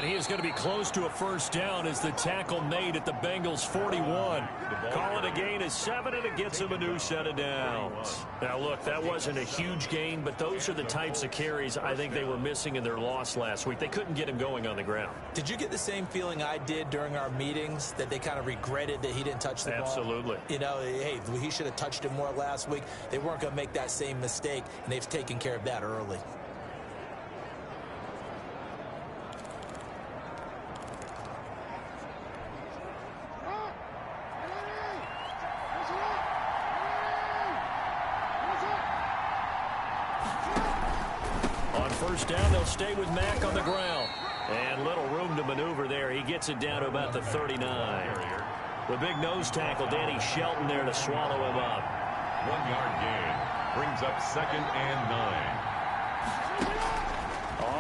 And he is going to be close to a first down as the tackle made at the Bengals 41. Call it a gain of 7, and it gets him a new set of downs. Now, look, that wasn't a huge gain, but those are the types of carries I think they were missing in their loss last week. They couldn't get him going on the ground. Did you get the same feeling I did during our meetings, that they kind of regretted that he didn't touch the ball? Absolutely. You know, hey, he should have touched it more last week. They weren't going to make that same mistake, and they've taken care of that early. First down, they'll stay with Mack on the ground. And little room to maneuver there. He gets it down to about the 39. The big nose tackle, Danny Shelton, there to swallow him up. 1 yard gain. Brings up 2nd and 9.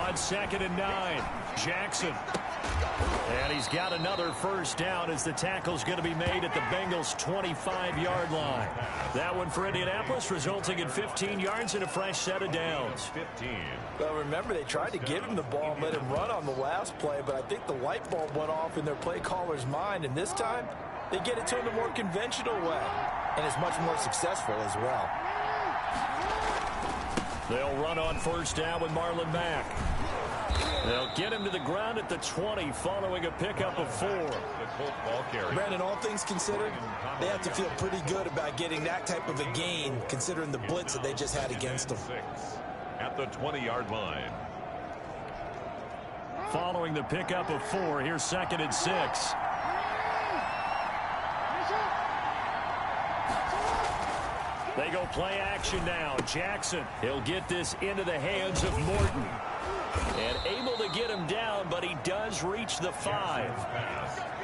On 2nd and 9, Jackson. And he's got another first down as the tackle's going to be made at the Bengals' 25-yard line. That one for Indianapolis, resulting in 15 yards and a fresh set of downs. 15. Well, remember, they tried to give him the ball and let him run on the last play, but I think the light bulb went off in their play caller's mind, and this time they get it to him the more conventional way, and it's much more successful as well. They'll run on first down with Marlon Mack. They'll get him to the ground at the 20 following a pickup of 4. Brandon, all things considered, they have to feel pretty good about getting that type of a gain considering the blitz that they just had against them. At the 20-yard line. Following the pickup of 4, here's 2nd and 6. They go play action now. Jackson, he'll get this into the hands of Morton. And able to get him down, but he does reach the 5.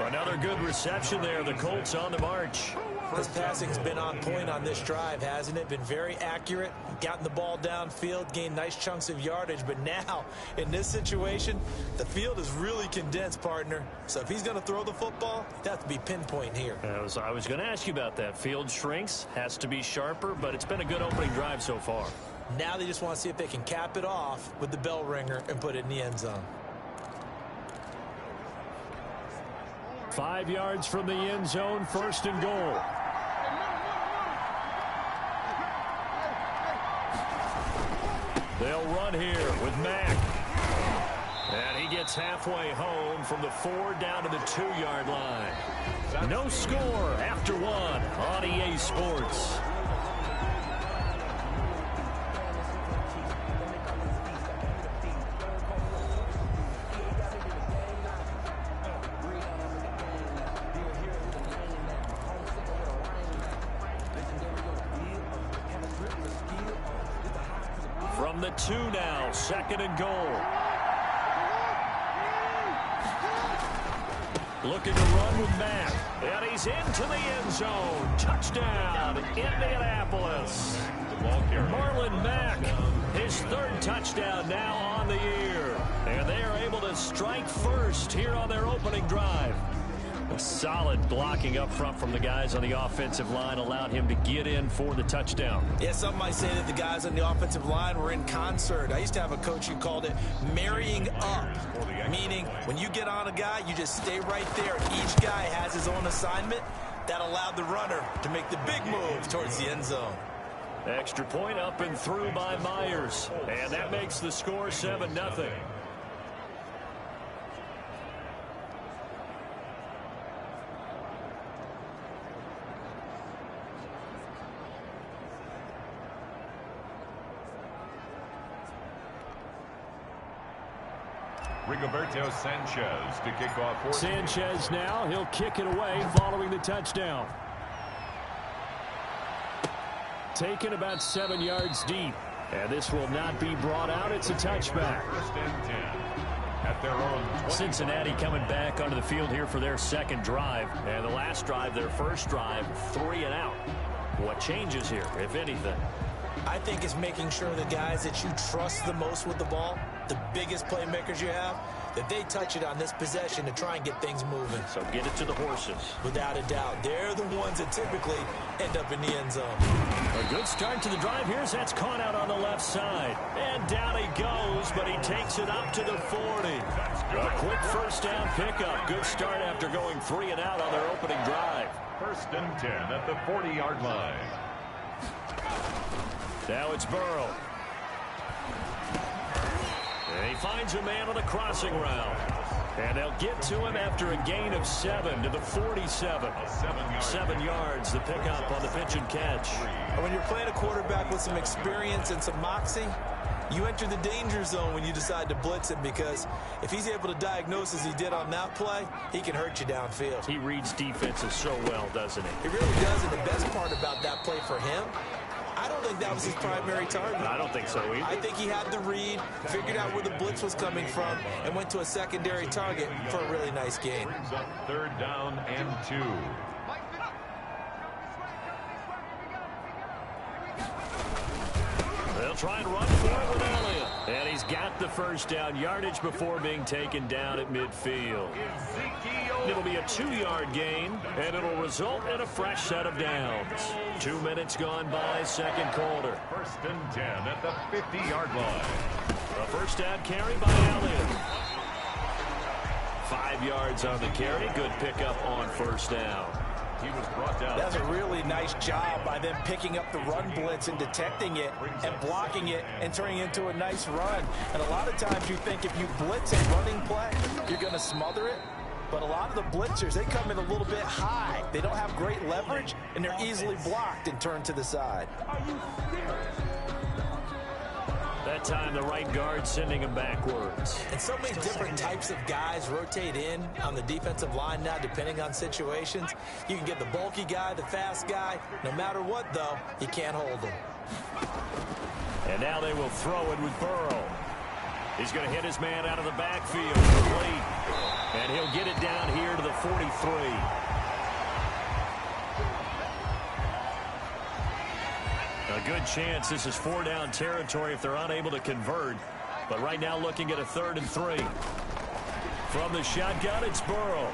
Another good reception there. The Colts on the march. His passing's been on point on this drive, hasn't it? Been very accurate, gotten the ball downfield, gained nice chunks of yardage. But now, in this situation, the field is really condensed, partner. So if he's going to throw the football, it has to be pinpoint here. I was going to ask you about that. Field shrinks, has to be sharper, but it's been a good opening drive so far. Now they just want to see if they can cap it off with the bell ringer and put it in the end zone. 5 yards from the end zone, 1st and goal. They'll run here with Mack. And he gets halfway home from the 4 down to the 2-yard line. No score after 1 on EA Sports. From the 2 now, 2nd and goal. Looking to run with Mack. And he's into the end zone. Touchdown, Indianapolis. Marlon Mack, his 3rd touchdown now on the year. And they are able to strike first here on their opening drive. A solid blocking up front from the guys on the offensive line allowed him to get in for the touchdown. Yeah, some might say that the guys on the offensive line were in concert. I used to have a coach who called it marrying up, meaning when you get on a guy, you just stay right there. Each guy has his own assignment. That allowed the runner to make the big move towards the end zone. Extra point up and through by Myers. And that makes the score 7-0. Rigoberto Sanchez to kick off. Sanchez now, he'll kick it away following the touchdown. Taken about 7 yards deep. And this will not be brought out. It's a touchback. 1st and 10 at their own 20. Cincinnati coming back onto the field here for their 2nd drive. And the last drive, their 1st drive, 3 and out. What changes here, if anything? I think it's making sure the guys that you trust the most with the ball, the biggest playmakers you have, that they touch it on this possession to try and get things moving. So get it to the horses. Without a doubt, they're the ones that typically end up in the end zone. A good start to the drive. Here's that's caught out on the left side. And down he goes, but he takes it up to the 40. A quick first down pickup. Good start after going 3 and out on their opening drive. 1st and 10 at the 40-yard line. Now it's Burrow. And he finds a man on the crossing route. And they'll get to him after a gain of 7 to the 47. 7 yards, the pickup on the pitch and catch. And when you're playing a quarterback with some experience and some moxie, you enter the danger zone when you decide to blitz him, because if he's able to diagnose as he did on that play, he can hurt you downfield. He reads defenses so well, doesn't he? He really does, and the best part about that play for him, I don't think that was his primary target. I don't think so either. I think he had the read, figured out where the blitz was coming from, and went to a secondary target for a really nice gain. Brings up 3rd down and 2. They'll try and run for it with Elliott. And he's got the first down yardage before being taken down at midfield. It'll be a 2-yard gain, and it'll result in a fresh set of downs. 2 minutes gone by, second quarter. 1st and 10 at the 50-yard line. A first down carry by Elliott. 5 yards on the carry. Good pickup on first down. He was brought down. That's a really nice job by them picking up the run blitz and detecting it and blocking it and turning it into a nice run. And a lot of times you think if you blitz a running play, you're going to smother it. But a lot of the blitzers, they come in a little bit high. They don't have great leverage, and they're easily blocked and turned to the side. That time, the right guard sending him backwards. And so many different types of guys rotate in on the defensive line now, depending on situations. You can get the bulky guy, the fast guy. No matter what, though, you can't hold them. And now they will throw it with Burrow. He's going to hit his man out of the backfield. Complete. And he'll get it down here to the 43. A good chance this is 4-down territory if they're unable to convert. But right now looking at a 3rd and 3. From the shotgun, it's Burrow.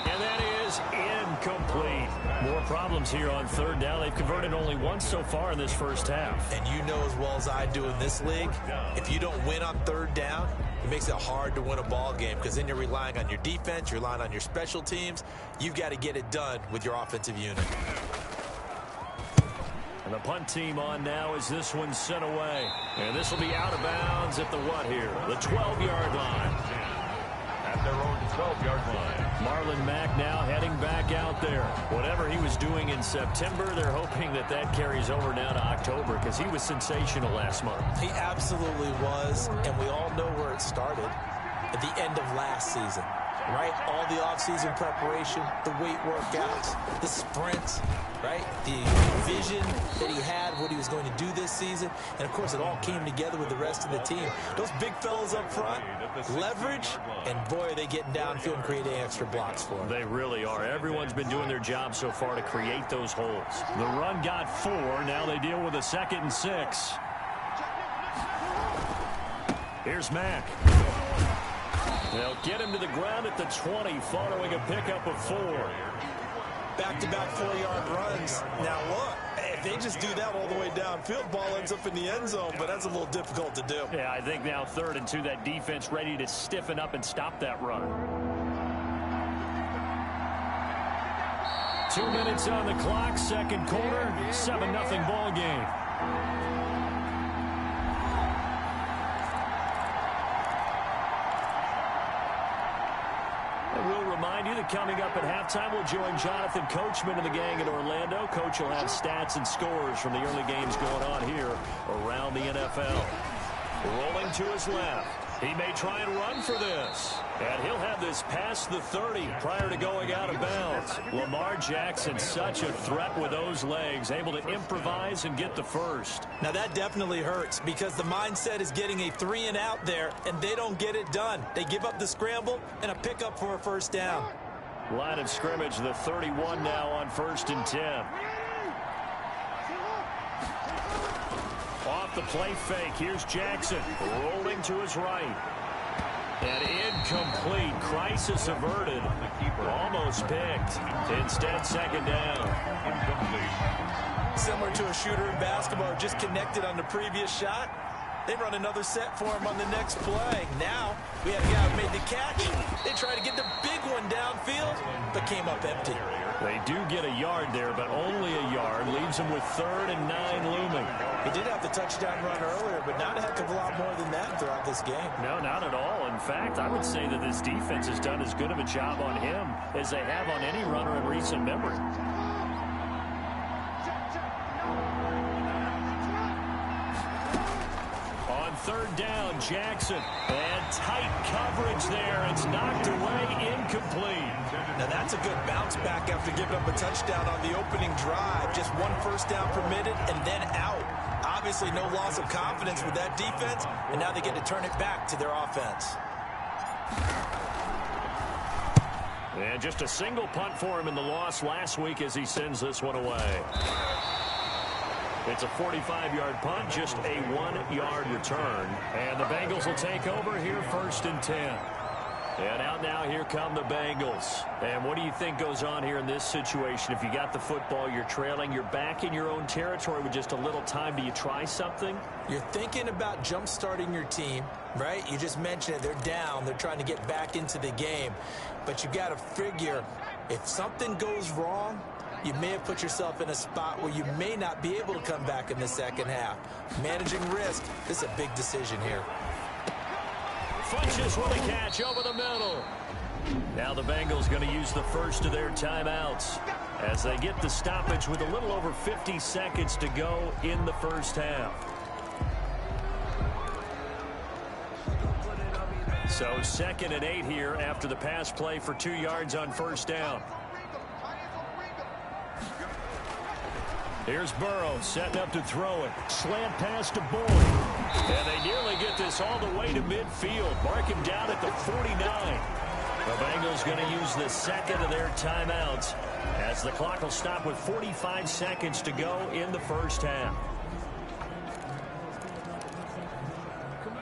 And that is incomplete. More problems here on 3rd down. They've converted only once so far in this first half. And you know as well as I do in this league, if you don't win on 3rd down, it makes it hard to win a ball game, because then you're relying on your defense, you're relying on your special teams. You've got to get it done with your offensive unit. And the punt team on now as this one's sent away. And this will be out of bounds at the what here? The 12-yard line. At their own 12-yard line. Marlon Mack now heading back out there. Whatever he was doing in September, they're hoping that that carries over now to October, because he was sensational last month. He absolutely was, and we all know where it started at the end of last season. Right? All the offseason preparation, the weight workouts, the sprints, right? The vision that he had, what he was going to do this season. And, of course, it all came together with the rest of the team. Those big fellas up front, leverage, and, boy, are they getting downfield and creating extra blocks for them. They really are. Everyone's been doing their job so far to create those holes. The run got 4. Now they deal with a 2nd and 6. Here's Mack. They'll get him to the ground at the 20 following a pickup of 4. Back-to-back 4-yard runs. Now, look, if they just do that all the way downfield, ball ends up in the end zone, but that's a little difficult to do. Yeah, I think now 3rd and 2, that defense ready to stiffen up and stop that run. 2 minutes on the clock, second quarter, 7-0 ball game. We'll remind you that coming up at halftime, we'll join Jonathan Coachman and the gang in Orlando. Coach will have stats and scores from the early games going on here around the NFL. Rolling to his left. He may try and run for this. And he'll have this past the 30 prior to going out of bounds. Lamar Jackson, such a threat with those legs, able to improvise and get the first. Now that definitely hurts, because the mindset is getting a 3 and out there, and they don't get it done. They give up the scramble and a pickup for a first down. Line of scrimmage, the 31 now on 1st and 10. Off the play fake, here's Jackson, rolling to his right. And incomplete. Crisis averted. Almost picked. Instead, second down. Similar to a shooter in basketball, just connected on the previous shot. They run another set for him on the next play. Now, we have a guy who made the catch. They try to get the big one downfield, but came up empty. They do get a yard there, but only a yard. Leaves them with 3rd and 9 looming. He did have the touchdown run earlier, but not a heck of a lot more than that throughout this game. No, not at all. In fact, I would say that this defense has done as good of a job on him as they have on any runner in recent memory. On 3rd down, Jackson. And tight coverage there. It's knocked away, incomplete. Now that's a good bounce back after giving up a touchdown on the opening drive. Just 1 first down permitted and then out. Obviously no loss of confidence with that defense, and now they get to turn it back to their offense. And just a single punt for him in the loss last week as he sends this one away. It's a 45-yard punt, just a 1-yard return. And the Bengals will take over here 1st and 10. And out now, here come the Bengals. And what do you think goes on here in this situation? If you got the football, you're trailing, you're back in your own territory with just a little time. Do you try something? You're thinking about jump-starting your team, right? You just mentioned it. They're down. They're trying to get back into the game. But you got to figure, if something goes wrong, you may have put yourself in a spot where you may not be able to come back in the second half. Managing risk, this is a big decision here. Funches with a catch over the middle. Now the Bengals going to use the first of their timeouts as they get the stoppage with a little over 50 seconds to go in the first half. So 2nd and 8 here after the pass play for 2 yards on 1st down. Here's Burrow setting up to throw it. Slant pass to Boyd. And they nearly get this all the way to midfield. Mark him down at the 49. The Bengals going to use the 2nd of their timeouts as the clock will stop with 45 seconds to go in the first half.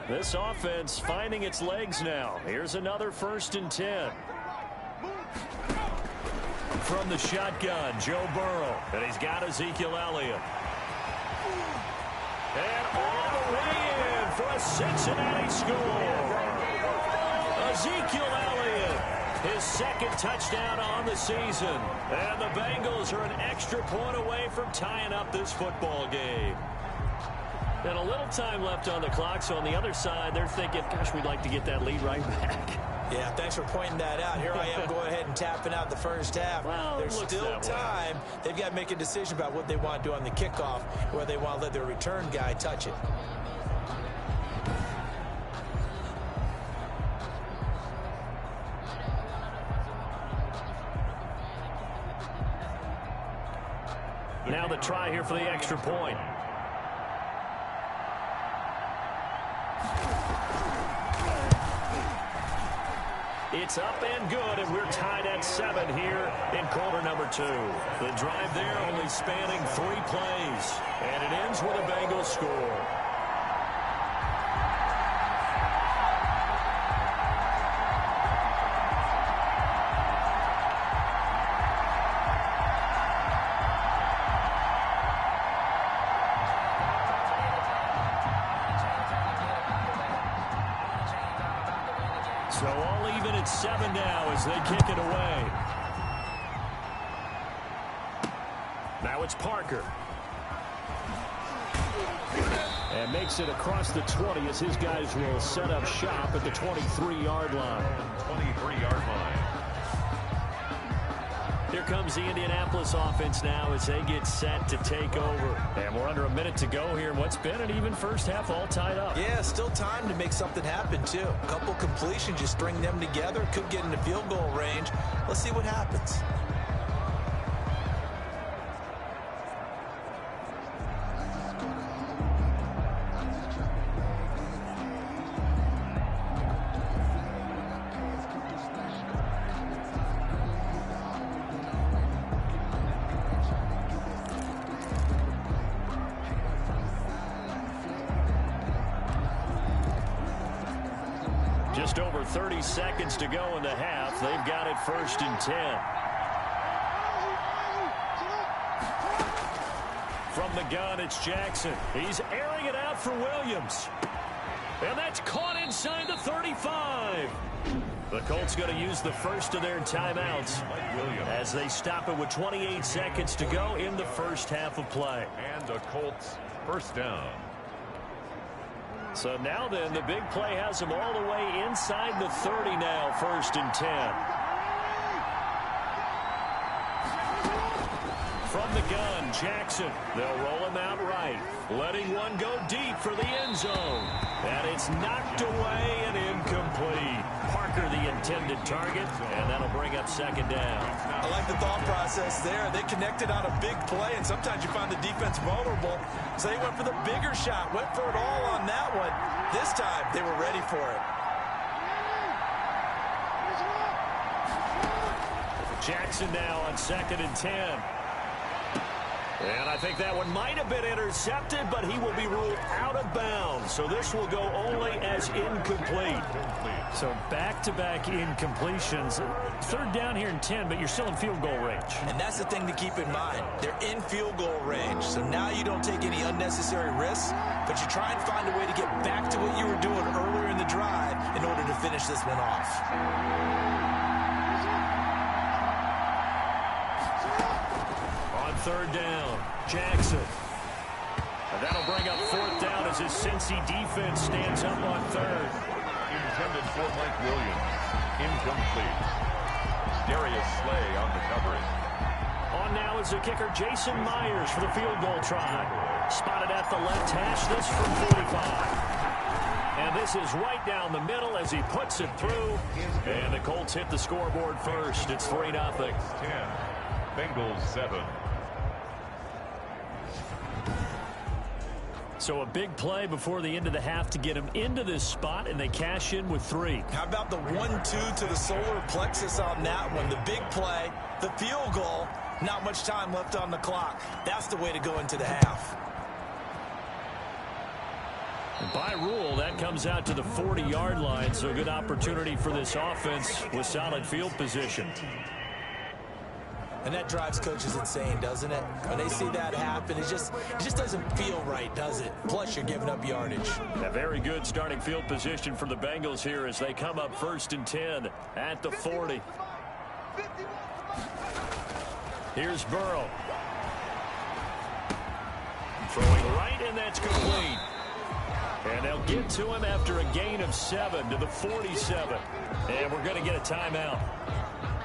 This offense finding its legs now. Here's another 1st and 10. From the shotgun, Joe Burrow. And he's got Ezekiel Elliott. And all the way in for a Cincinnati score. Ezekiel Elliott, his 2nd touchdown on the season. And the Bengals are an extra point away from tying up this football game. And a little time left on the clock, so on the other side, they're thinking, gosh, we'd like to get that lead right back. Yeah, thanks for pointing that out. Here I am going ahead and tapping out the first half. Well, there's still time. They've got to make a decision about what they want to do on the kickoff, where they want to let their return guy touch it. Now the try here for the extra point. It's up and good, and we're tied at 7 here in quarter number 2. The drive there only spanning 3 plays, and it ends with a Bengals score. So all even at 7 now as they kick it away. Now it's Parker. And makes it across the 20 as his guys will set up shop at the 23-yard line. 23-yard line. Here comes the Indianapolis offense now as they get set to take over. And we're under a minute to go here in what's been an even first half, all tied up. Yeah, still time to make something happen, too. A couple completions, just string them together. Could get into field goal range. Let's see what happens. Just over 30 seconds to go in the half. They've got it 1st and 10. From the gun, it's Jackson. He's airing it out for Williams. And that's caught inside the 35. The Colts going to use the first of their timeouts as they stop it with 28 seconds to go in the first half of play. And the Colts first down. So now then, the big play has them all the way inside the 30 now, 1st and 10. From the gun, Jackson. They'll roll him out right, letting one go deep for the end zone. And it's knocked away and incomplete. Parker, the intended target, and that'll bring up 2nd down. I like the thought process there. They connected on a big play, and sometimes you find the defense vulnerable. So they went for the bigger shot, went for it all on that one. This time, they were ready for it. Jackson now on 2nd and 10. And I think that one might have been intercepted, but he will be ruled out of bounds. So this will go only as incomplete. So back-to-back incompletions. 3rd down here in 10, but you're still in field goal range. And that's the thing to keep in mind. They're in field goal range. So now you don't take any unnecessary risks, but you try and find a way to get back to what you were doing earlier in the drive in order to finish this one off. On 3rd down, Jackson. And that'll bring up 4th down as his Cincy defense stands up on 3rd. Intended for Mike Williams. Incomplete. Darius Slay on the coverage. On now is the kicker Jason Myers for the field goal try. Spotted at the left hash, this from 45. And this is right down the middle as he puts it through. And the Colts hit the scoreboard first. It's 3-0. 10. Bengals 7. So a big play before the end of the half to get him into this spot, and they cash in with 3. How about the 1-2 to the solar plexus on that one? The big play, the field goal, not much time left on the clock. That's the way to go into the half. And by rule, that comes out to the 40-yard line, so good opportunity for this offense with solid field position. And that drives coaches insane, doesn't it? When they see that happen, it just doesn't feel right, does it? Plus, you're giving up yardage. A very good starting field position for the Bengals here as they come up 1st and 10 at the 40. Here's Burrow. Throwing right, and that's complete. And they'll get to him after a gain of 7 to the 47. And we're going to get a timeout.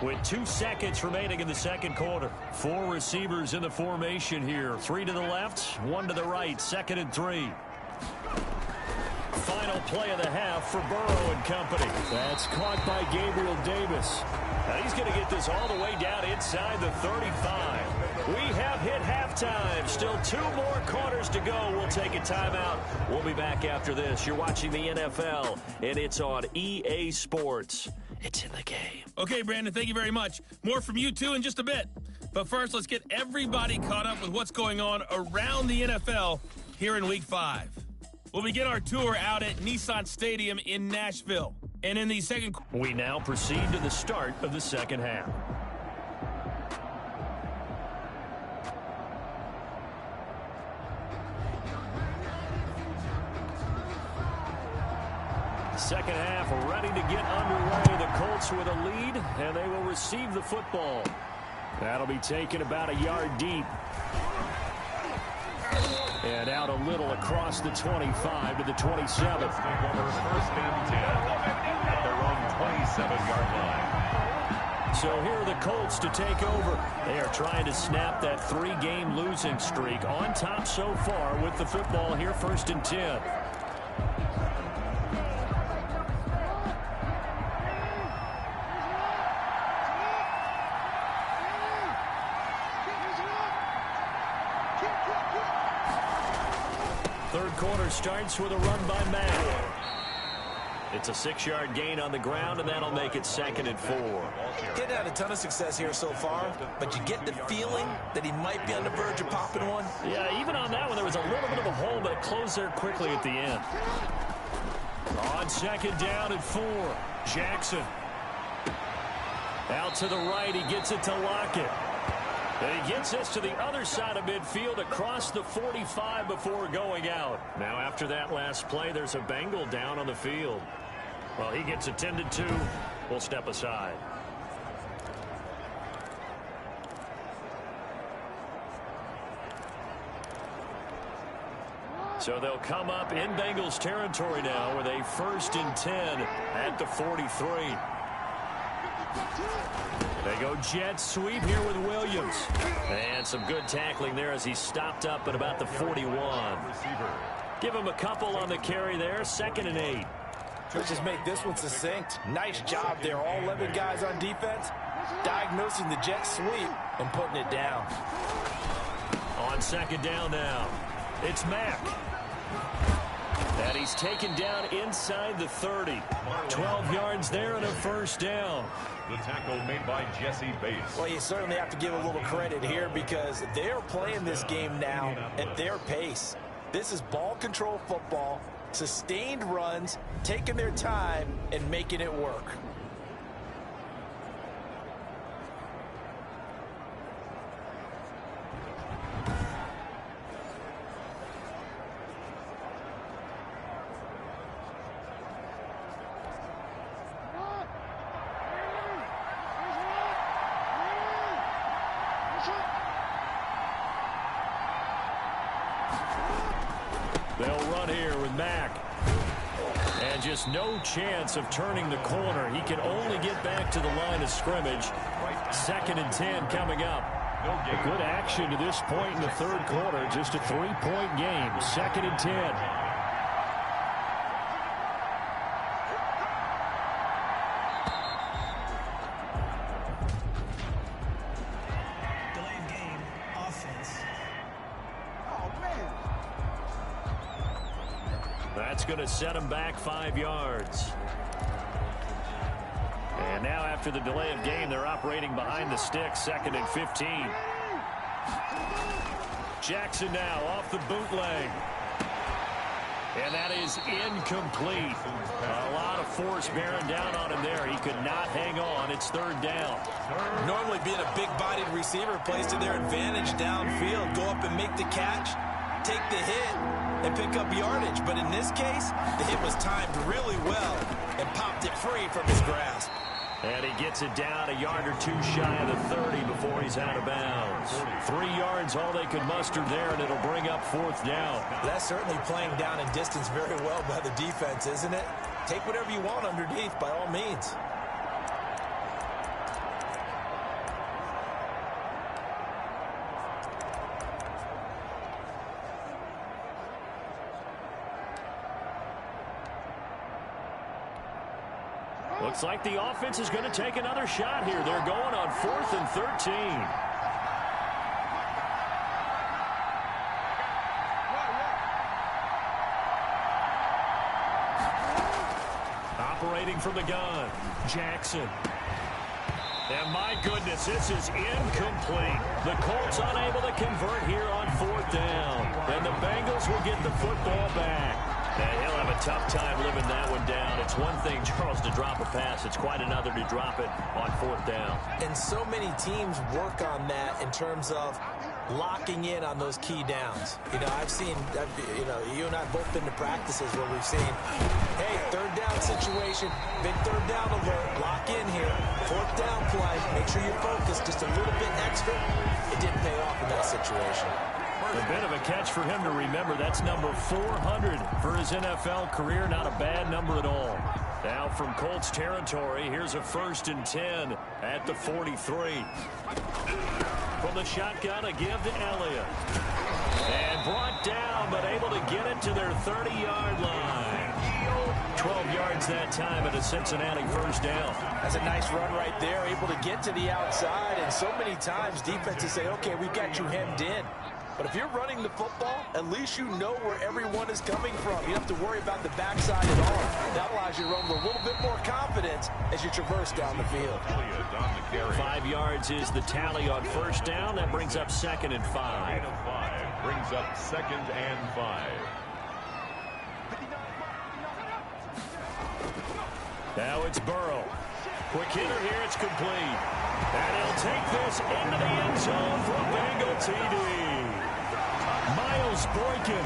With 2 seconds remaining in the second quarter. 4 receivers in the formation here. 3 to the left, 1 to the right. 2nd and 3. Final play of the half for Burrow and company. That's caught by Gabriel Davis. Now he's going to get this all the way down inside the 35. We have hit halftime. Still 2 more quarters to go. We'll take a timeout. We'll be back after this. You're watching the NFL, and it's on EA Sports. It's in the game. Okay, Brandon, thank you very much. More from you, too, in just a bit. But first, let's get everybody caught up with what's going on around the NFL here in Week 5. We'll begin our tour out at Nissan Stadium in Nashville. And in the second... We now proceed to the start of the second half. Second half ready to get underway. The Colts with a lead, and they will receive the football. That'll be taken about a yard deep. And out a little across the 25 to the 27. First and 10 at their own 27-yard line. So here are the Colts to take over. They are trying to snap that 3-game losing streak. On top so far with the football here, 1st and 10. Third quarter starts with a run by Mack. It's a 6-yard gain on the ground, and that'll make it 2nd and 4. Getting had a ton of success here so far, but you get the feeling that he might be on the verge of popping one. Yeah, even on that one, there was a little bit of a hole, but it closed there quickly at the end. On second down and 4. Jackson. Out to the right. He gets it to Lockett. And he gets this to the other side of midfield across the 45 before going out. Now after that last play, there's a Bengal down on the field. Well, he gets attended to. We'll step aside. So they'll come up in Bengals territory now with a 1st and 10 at the 43. They go jet sweep here with Williams. And some good tackling there as he stopped up at about the 41. Give him a couple on the carry there. 2nd and 8. Let's just make this one succinct. Nice job there. All 11 guys on defense diagnosing the jet sweep and putting it down. On 2nd down now, it's Mack. And he's taken down inside the 30. 12 yards there and a 1st down. The tackle made by Jesse Bates. Well, you certainly have to give a little credit here because they're playing this game now at their pace. This is ball control football, sustained runs, taking their time and making it work. They'll run here with Mack. And just no chance of turning the corner. He can only get back to the line of scrimmage. 2nd and 10 coming up. A good action to this point in the 3rd quarter. Just a 3-point game. 2nd and 10. That's going to set him back 5 yards. And now after the delay of game, they're operating behind the sticks. 2nd and 15. Jackson now off the bootleg. And that is incomplete. A lot of force bearing down on him there. He could not hang on. It's 3rd down. Normally being a big-bodied receiver plays to their advantage downfield. Go up and make the catch, take the hit, and pick up yardage. But in this case, the hit was timed really well and popped it free from his grasp. And he gets it down a yard or 2 shy of the 30 before he's out of bounds. 3 yards all they could muster there, and it'll bring up 4th down. That's certainly playing down in distance very well by the defense, isn't it? Take whatever you want underneath by all means. Looks like the offense is going to take another shot here. They're going on 4th and 13. Operating from the gun, Jackson. And my goodness, this is incomplete. The Colts unable to convert here on 4th down. And the Bengals will get the football back. And he'll have a tough time living that one down. It's one thing, Charles, to drop a pass. It's quite another to drop it on 4th down. And so many teams work on that in terms of locking in on those key downs. You know, you and I have both been to practices where we've seen, hey, 3rd down situation, big 3rd down alert, lock in here, 4th down play, make sure you're focused just a little bit extra. It didn't pay off in that situation. A bit of a catch for him to remember. That's number 400 for his NFL career. Not a bad number at all. Now from Colts territory, here's a 1st and 10 at the 43. From the shotgun, a give to Elliott. And brought down, but able to get it to their 30-yard line. 12 yards that time at a Cincinnati 1st down. That's a nice run right there, able to get to the outside. And so many times defenses say, okay, we've got you hemmed in. But if you're running the football, at least you know where everyone is coming from. You don't have to worry about the backside at all. That allows you to run with a little bit more confidence as you traverse down the field. 5 yards is the tally on 1st down. That brings up 2nd and 5. Brings up 2nd and 5. Now it's Burrow. Quick hitter here, it's complete. And he'll take this into the end zone for a Bengal TD. Miles Boykin,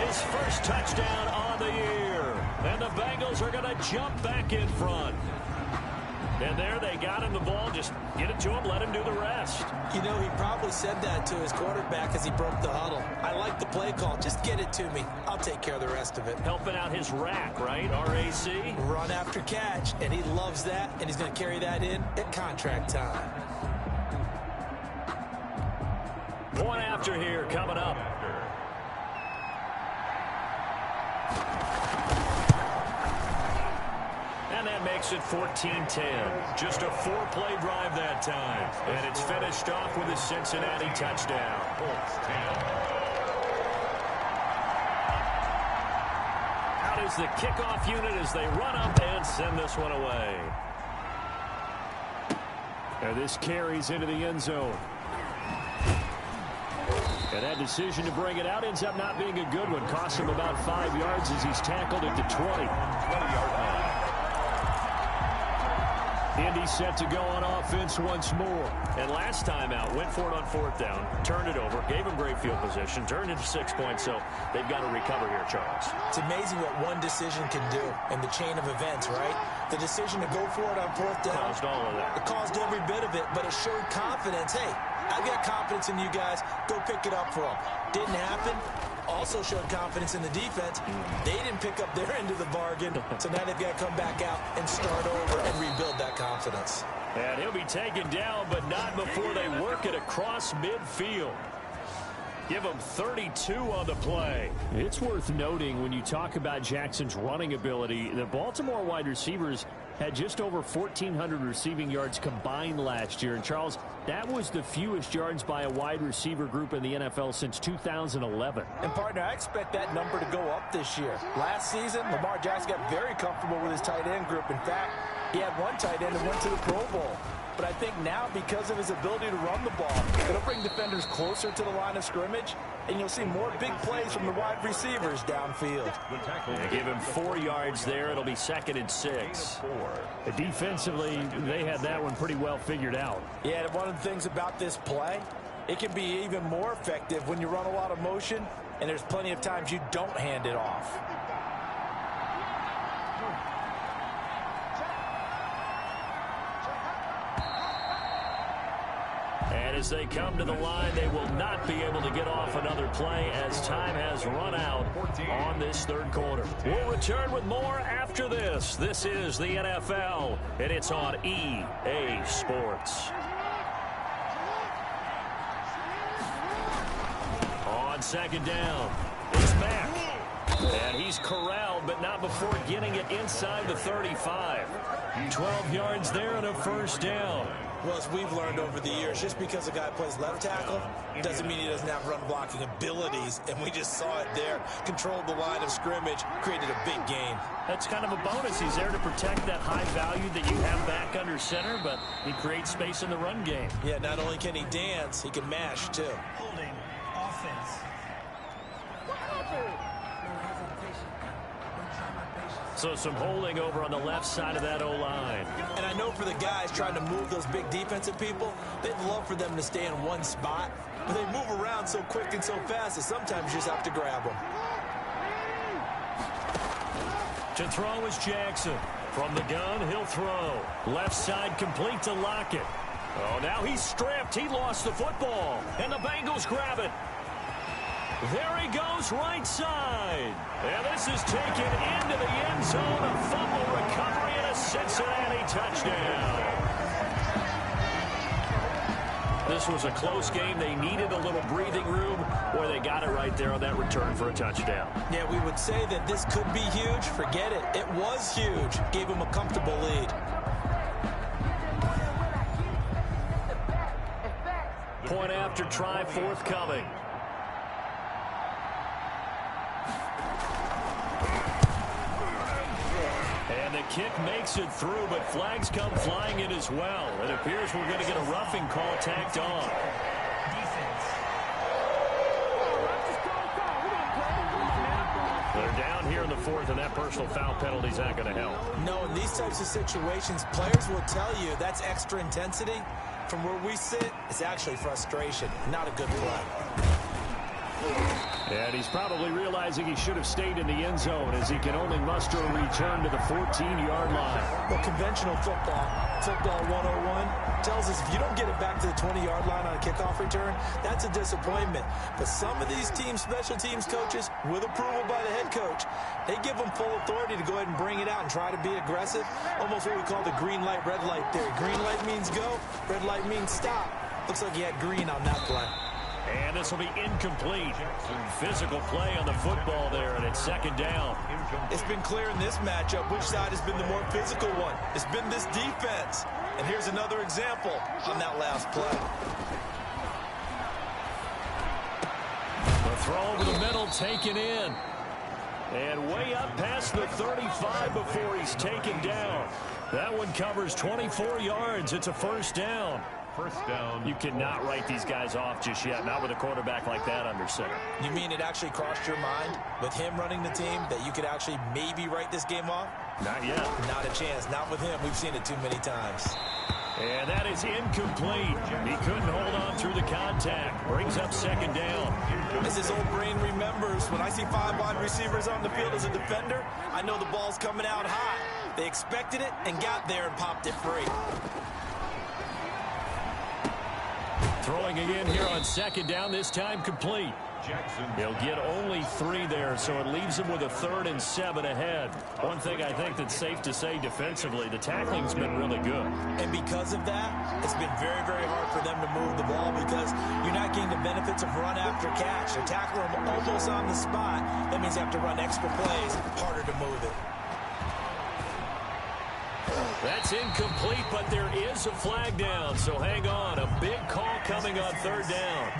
his first touchdown on the year. And the Bengals are going to jump back in front. And there they got him the ball. Just get it to him, let him do the rest. You know, he probably said that to his quarterback as he broke the huddle. I like the play call. Just get it to me. I'll take care of the rest of it. Helping out his rack, right? RAC. Run after catch, and he loves that, and he's going to carry that in at contract time. Point after here coming up. And that makes it 14-10. Just a 4-play drive that time. And it's finished off with a Cincinnati touchdown. Out is the kickoff unit as they run up and send this one away. And this carries into the end zone. And that decision to bring it out ends up not being a good one. Costs him about 5 yards as he's tackled at the 20-yard line. Indy set to go on offense once more. And last time out, went for it on 4th down, turned it over, gave him great field position, turned into 6 points, so they've got to recover here, Charles. It's amazing what one decision can do in the chain of events, right? The decision to go for it on 4th down. Caused all of that. It caused every bit of it, but it showed confidence. Hey, I've got confidence in you guys. Go pick it up for them. Didn't happen. Also showed confidence in the defense. They didn't pick up their end of the bargain, so now they've got to come back out and start over and rebuild that confidence. And he'll be taken down, but not before they work it across midfield. Give him 32 on the play. It's worth noting when you talk about Jackson's running ability, the Baltimore wide receivers had just over 1,400 receiving yards combined last year. And, Charles, that was the fewest yards by a wide receiver group in the NFL since 2011. And, partner, I expect that number to go up this year. Last season, Lamar Jackson got very comfortable with his tight end group. In fact, he had one tight end that went to the Pro Bowl. But I think now, because of his ability to run the ball, it'll bring defenders closer to the line of scrimmage, and you'll see more big plays from the wide receivers downfield. They give him 4 yards there. It'll be 2nd and 6. Defensively, they had that one pretty well figured out. Yeah, one of the things about this play, it can be even more effective when you run a lot of motion, and there's plenty of times you don't hand it off. And as they come to the line, they will not be able to get off another play as time has run out on this 3rd quarter. We'll return with more after this. This is the NFL, and it's on EA Sports. On 2nd down, it's Mack. And he's corralled, but not before getting it inside the 35. 12 yards there and a 1st down. Well, as we've learned over the years, just because a guy plays left tackle doesn't mean he doesn't have run blocking abilities. And we just saw it there. Controlled the line of scrimmage, created a big gain. That's kind of a bonus. He's there to protect that high value that you have back under center, but he creates space in the run game. Yeah, not only can he dance, he can mash, too. Holding offense. So some holding over on the left side of that O-line. And I know for the guys trying to move those big defensive people, they'd love for them to stay in one spot. But they move around so quick and so fast that sometimes you just have to grab them. To throw is Jackson. From the gun, he'll throw. Left side complete to Lockett. Oh, now he's stripped. He lost the football. And the Bengals grab it. There he goes, right side. And this is taken into the end zone. A fumble recovery and a Cincinnati touchdown. This was a close game. They needed a little breathing room, where they got it right there on that return for a touchdown. Yeah, we would say that this could be huge. Forget it. It was huge. Gave him a comfortable lead. Point after try forthcoming. And the kick makes it through, but flags come flying in as well. It appears we're going to get a roughing call tacked on. They're down here in the 4th, and that personal foul penalty is not going to help. No, in these types of situations, players will tell you that's extra intensity. From where we sit, it's actually frustration, not a good play. And he's probably realizing he should have stayed in the end zone as he can only muster a return to the 14-yard line. Well, conventional football 101, tells us if you don't get it back to the 20-yard line on a kickoff return, that's a disappointment. But some of these special teams coaches, with approval by the head coach, they give them full authority to go ahead and bring it out and try to be aggressive. Almost what we call the green light, red light theory. Green light means go, red light means stop. Looks like he had green on that play. And this will be incomplete. Physical play on the football there, and it's 2nd down. It's been clear in this matchup which side has been the more physical one. It's been this defense. And here's another example on that last play. The throw over the middle, taken in. And way up past the 35 before he's taken down. That one covers 24 yards. It's a 1st down. 1st down. You cannot write these guys off just yet, not with a quarterback like that under center. You mean it actually crossed your mind with him running the team that you could actually maybe write this game off? Not yet. Not a chance. Not with him. We've seen it too many times. And that is incomplete. He couldn't hold on through the contact. Brings up 2nd down. As his old brain remembers, when I see 5 wide receivers on the field as a defender, I know the ball's coming out high. They expected it and got there and popped it free. Throwing again here on 2nd down, this time complete. He'll get only 3 there, so it leaves him with a 3rd and 7 ahead. One thing I think that's safe to say defensively, the tackling's been really good. And because of that, it's been very, very hard for them to move the ball because you're not getting the benefits of run after catch. They're tackling them almost on the spot. That means you have to run extra plays, harder to move it. That's incomplete, but there is a flag down, so hang on. A big call coming on 3rd down.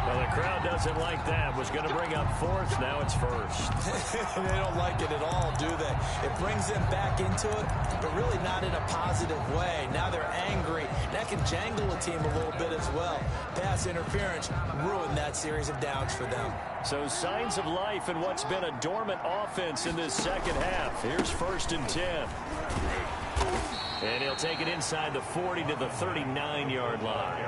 Well, the crowd doesn't like that. Was going to bring up 4th. Now it's 1st. They don't like it at all, do they? It brings them back into it, but really not in a positive way. Now they're angry. That can jangle a team a little bit as well. Pass interference ruined that series of downs for them. So signs of life in what's been a dormant offense in this 2nd half. Here's 1st and 10. And he'll take it inside the 40 to the 39-yard line.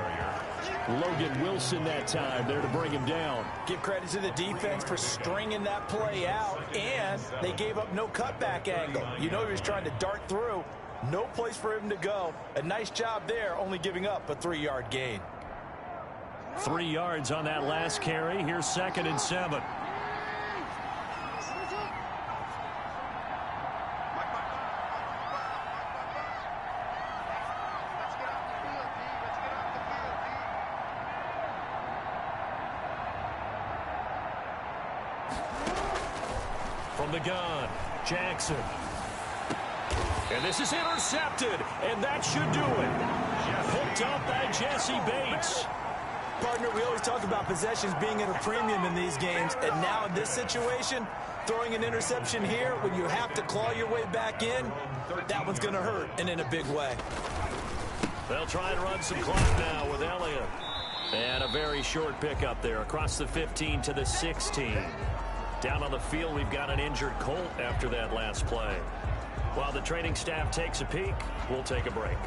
Logan Wilson that time there to bring him down. Give credit to the defense for stringing that play out, and they gave up no cutback angle. You know he was trying to dart through. No place for him to go. A nice job there, only giving up a 3-yard gain. 3 yards on that last carry. Here's 2nd and 7. From the gun, Jackson. And this is intercepted, and that should do it. Picked up by Jesse Bates. Partner, we always talk about possessions being at a premium in these games, and now in this situation, throwing an interception here when you have to claw your way back in, that one's going to hurt, and in a big way. They'll try and run some clock now with Elliott. And a very short pickup there across the 15 to the 16. Down on the field, we've got an injured Colt after that last play. While the training staff takes a peek, we'll take a break.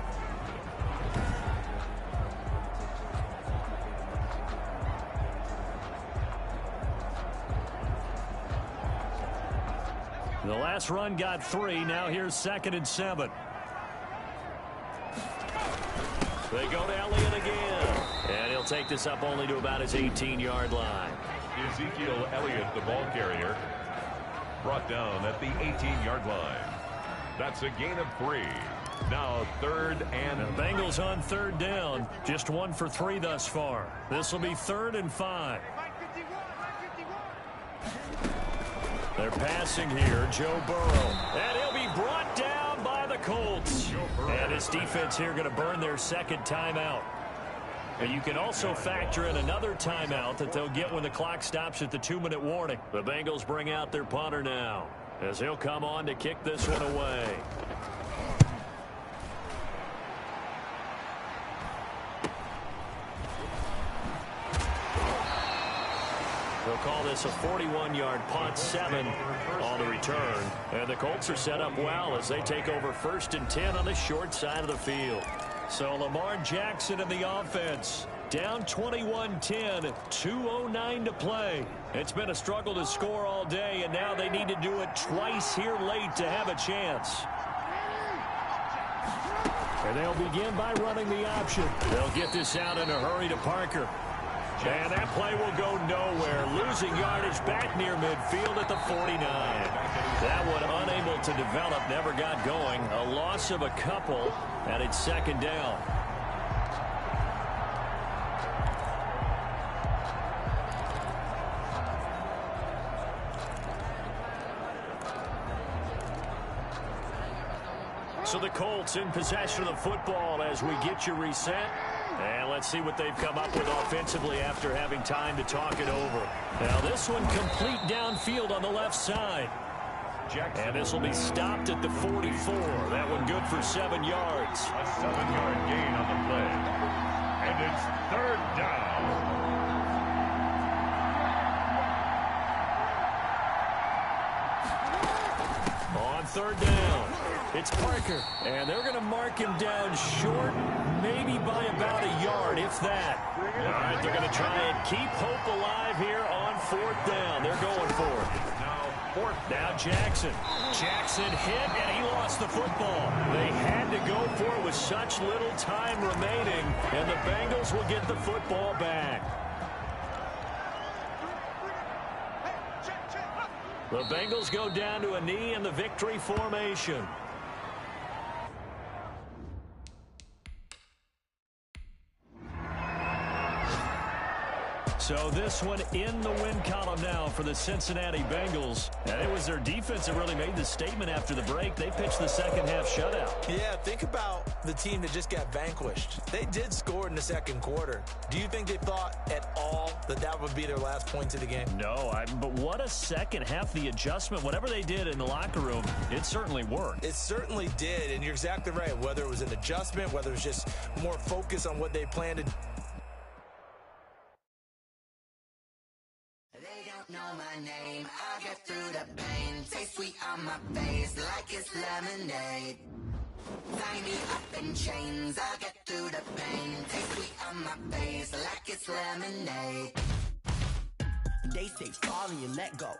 The last run got 3. Now here's 2nd and 7. They go to Elliott again. And he'll take this up only to about his 18-yard line. Ezekiel Elliott, the ball carrier, brought down at the 18-yard line. That's a gain of 3. Now 3rd and... The Bengals on 3rd down. Just 1 for 3 thus far. This will be 3rd and 5. They're passing here, Joe Burrow. And he'll be brought down by the Colts. And his defense here going to burn their 2nd timeout. And you can also factor in another timeout that they'll get when the clock stops at the 2-minute warning. The Bengals bring out their punter now as he'll come on to kick this one away. They'll call this a 41-yard punt, 7 on the return. And the Colts are set up well as they take over 1st and 10 on the short side of the field. So Lamar Jackson in the offense. Down 21-10, 2:09 to play. It's been a struggle to score all day, and now they need to do it twice here late to have a chance. And they'll begin by running the option. They'll get this out in a hurry to Parker. And that play will go nowhere. Losing yardage back near midfield at the 49. That one unable to develop, never got going. A loss of a couple, and it's 2nd down. So the Colts in possession of the football as we get you reset. And let's see what they've come up with offensively after having time to talk it over. Now this one complete downfield on the left side. And this will be stopped at the 44. That one good for 7 yards. A 7-yard gain on the play. And it's 3rd down. On 3rd down, it's Parker. And they're going to mark him down short, maybe by about a yard, if that. All right, they're going to try and keep hope alive here on 4th down. They're going for it. Now Jackson. Jackson hit, and he lost the football. They had to go for it with such little time remaining, and the Bengals will get the football back. The Bengals go down to a knee in the victory formation. So this one in the win column now for the Cincinnati Bengals. And it was their defense that really made the statement after the break. They pitched the second half shutout. Yeah, think about the team that just got vanquished. They did score in the 2nd quarter. Do you think they thought at all that that would be their last points of the game? No, but what a second half. The adjustment, whatever they did in the locker room, it certainly worked. It certainly did, and you're exactly right. Whether it was an adjustment, whether it was just more focus on what they planned to do. Know my name, I'll get through the pain. Taste sweet on my face like it's lemonade. Tie me up in chains, I'll get through the pain. Taste sweet on my face like it's lemonade. They say fall and you let go.